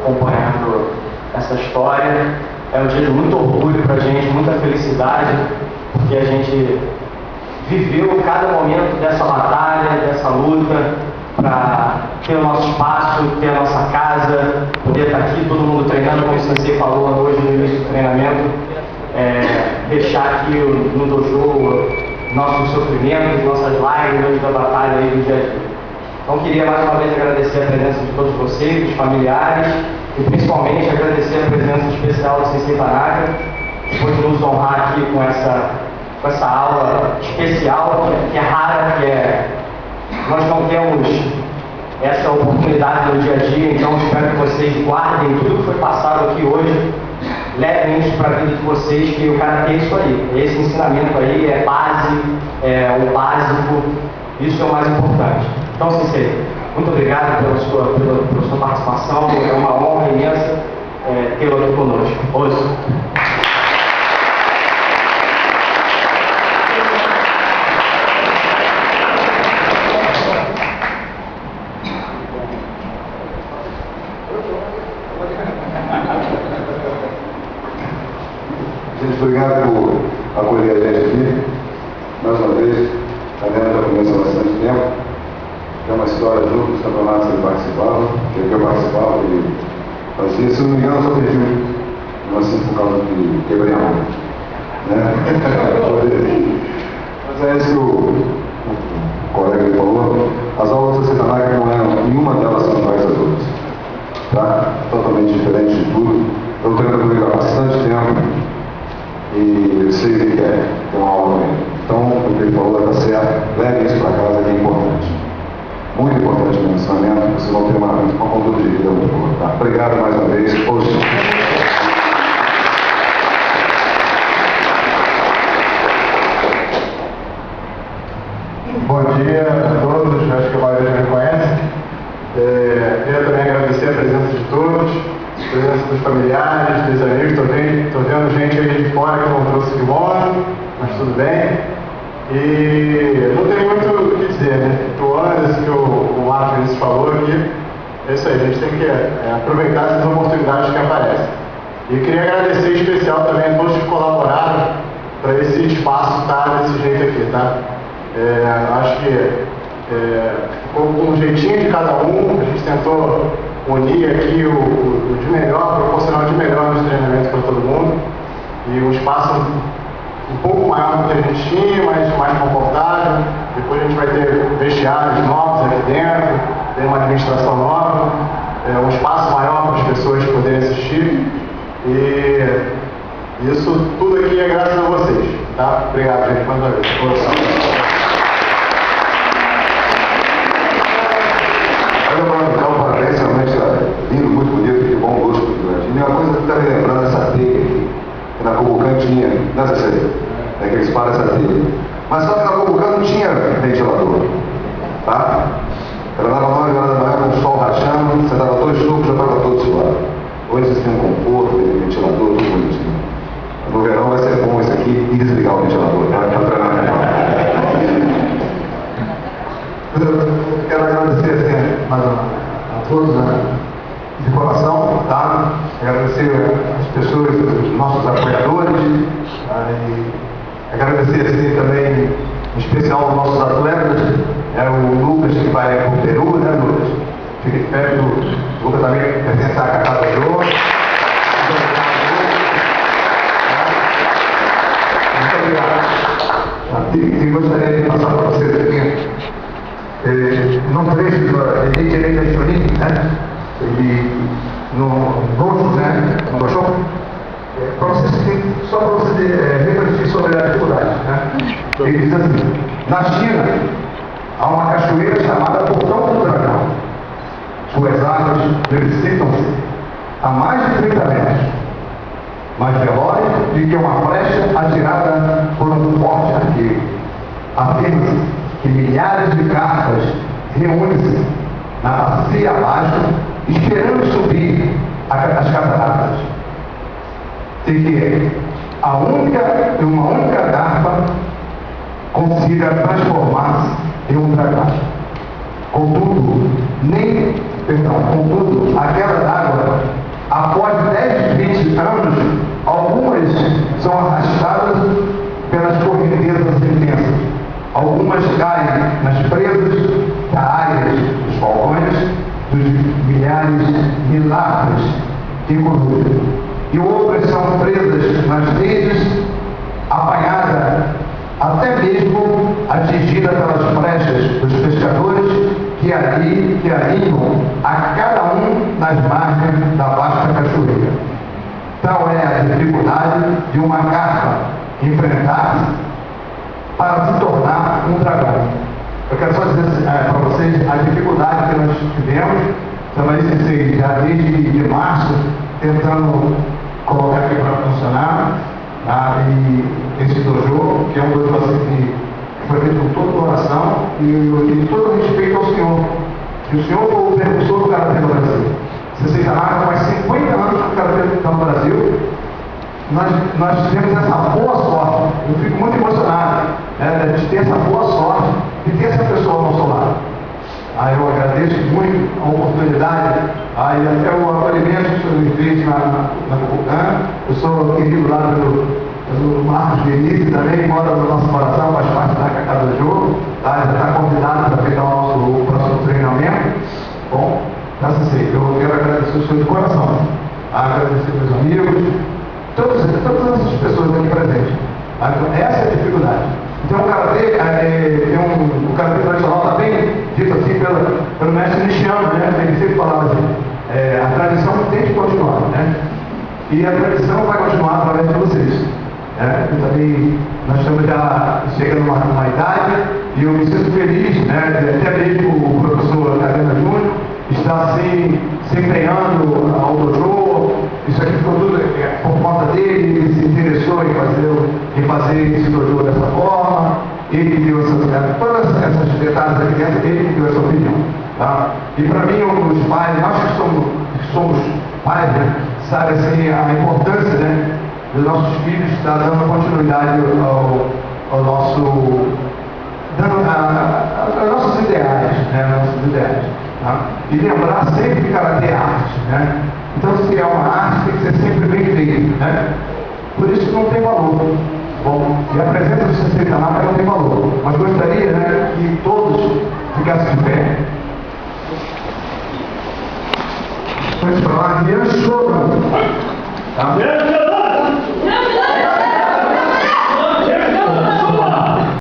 acompanhando essa história. É um dia de muito orgulho para a gente, muita felicidade, porque a gente viveu cada momento dessa batalha, dessa luta, para ter o nosso espaço, ter a nossa casa, poder estar aqui, todo mundo treinando, como o Sensei falou hoje no início do treinamento, deixar aqui no dojo nossos sofrimentos, nossas lágrimas da batalha aí do dia a dia. Então queria mais uma vez agradecer a presença de todos vocês, dos familiares, e principalmente agradecer a presença especial do Sensei Tanaka, que pôde nos honrar aqui com essa aula especial, que é rara, nós não temos essa oportunidade no dia a dia, então espero que vocês guardem tudo que foi passado aqui hoje, levem isso para a vida de vocês, que o cara tem isso aí, esse ensinamento aí é base, é o básico, isso é o mais importante. Então, Sensei, muito obrigado pela sua participação, é uma honra imensa tê-lo aqui conosco. Hoje. Gente, obrigado por acolher a gente aqui. Mais uma vez, a Helena já conhece há bastante tempo. Tem uma história junto dos campeonatos que ele participava, que eu participava e fazia, se não me engano, só perdi um assim por causa de quebrei a mão. Né? Mas é isso que o colega me falou. As aulas do Sensei Tanaka não eram, nenhuma delas são iguais às outras. Tá? Totalmente diferente de tudo. Eu treino comigo há bastante tempo. E vocês que querem ter uma aula com ele. Então, o que ele falou está certo, levem isso para casa, que é importante. Muito importante no ensinamento, vocês vão ter uma conduta de vida muito boa. Tá? Obrigado mais uma vez. Bom dia a todos, acho que a maioria já me conhece. Queria também agradecer a presença de todos, a presença dos familiares, dos amigos. Estou vendo gente aí de fora que não trouxe kimono, mas tudo bem. E não tem muito o que dizer, né? Antes que o Marcos Vinícius falou aqui, é isso aí, a gente tem que aproveitar essas oportunidades que aparecem. E queria agradecer em especial também a todos que colaboraram para esse espaço estar desse jeito aqui, tá? Acho que ficou com um jeitinho de cada um, a gente tentou unir aqui o de melhor, proporcionar o de melhor nos treinamentos para todo mundo. E um espaço um pouco maior do que a gente tinha, mas mais confortável. Depois a gente vai ter vestiários novos aqui dentro, tem uma administração nova, um espaço maior para as pessoas poderem assistir. E isso tudo aqui é graças a vocês. Tá? Obrigado, gente, mais uma vez. Então, parabéns, realmente está lindo, muito bonito, que bom gosto do Grande. E uma coisa que está me lembrando essa teia aqui, que na Kobukan tinha, não sei se é que eles param essa teia. Mas só que na Kobukan não tinha ventilador, tá? Ela dava 9 horas da manhã com o sol rachando, você dava 2 chupos, já estava todo suado. Hoje vocês têm um conforto, tem ventilador, tudo bonitinho. No verão vai ser bom esse aqui e desligar o ventilador, tá? Eu quero agradecer assim, a todos de coração, tá? Agradecer as pessoas, os nossos apoiadores, e agradecer assim, também em especial aos nossos atletas, o Lucas que vai para o Peru, né, Lucas? Fica de perto, o Lucas também pertence à Cacá do Jogo. Muito obrigado. E gostaria de passar para vocês aqui. Não vejo ele direito de Chorim, né? Ele no rosto, né? No dojo, para vocês só para vocês refletir sobre a dificuldade, né? Ele diz assim: na China há uma cachoeira chamada Portão do Dragão. Suas águas verificam-se a mais de 30 metros, mais veloz do que uma flecha atirada por um forte arqueiro. Afirma-se que milhares de cartas reúnem-se na bacia abaixo, esperando subir as cataratas. E que uma única garpa consiga transformar-se em um dragão. Contudo, aquela d'água milagres e gordura. E outras são presas nas redes, apanhadas, até mesmo atingida pelas flechas dos pescadores que alinham a cada um nas margens da vasta cachoeira. Tal é a dificuldade de uma garça enfrentar para se tornar um dragão. Eu quero só dizer para vocês a dificuldade que nós tivemos, também já desde março, tentando colocar aqui para funcionar, e esse dojo, que é um dojo assim que foi feito com toda a oração e todo respeito ao Senhor. E o Senhor foi o precursor do Karatê no Brasil. Se vocês amaram, faz 50 anos que o Karatê está no Brasil. Nós tivemos essa boa sorte, eu fico muito emocionado, de ter essa boa sorte, de ter essa pessoa ao nosso lado. Eu agradeço muito a oportunidade, e até o acolhimento que o senhor me fez na Cucã. Eu sou querido lá pelo Marcos Vinícius também, mora no nosso coração, faz parte da Cacá do Jogo, já está convidado para pegar o próximo treinamento. Bom, graças a Deus, eu quero agradecer o senhor de coração, agradecer meus amigos, todas essas pessoas aqui presentes. Então, essa é a dificuldade. Então o Karatê, o Karatê tradicional está bem dito assim pelo mestre Nishiyama, né? Ele sempre falava assim, a tradição tem que continuar, né? E a tradição vai continuar através de vocês. Eu também, nós estamos já chegando numa idade e eu me sinto feliz, né? Até mesmo o professor Carina Júnior está se empenhando ao dojo. Isso aqui ficou tudo por conta dele, ele se interessou em fazer esse dojo dessa forma, ele deu todas essas detalhes aqui dentro, ele deu essa opinião. Tá? E para mim, os pais, nós que somos pais, né, sabe assim, a importância, né, dos nossos filhos estar dando continuidade ao nosso, aos nossos ideais, né, nossos ideais. Tá? E lembrar sempre que Karatê é arte, né? Então, se é uma arte, tem que ser sempre bem feito, né? Por isso que não tem valor. Bom, e a presença do CC Tanaka não tem valor. Mas gostaria, né, que todos ficassem de pé. Vamos para lá, Guilherme Shogun. Tá?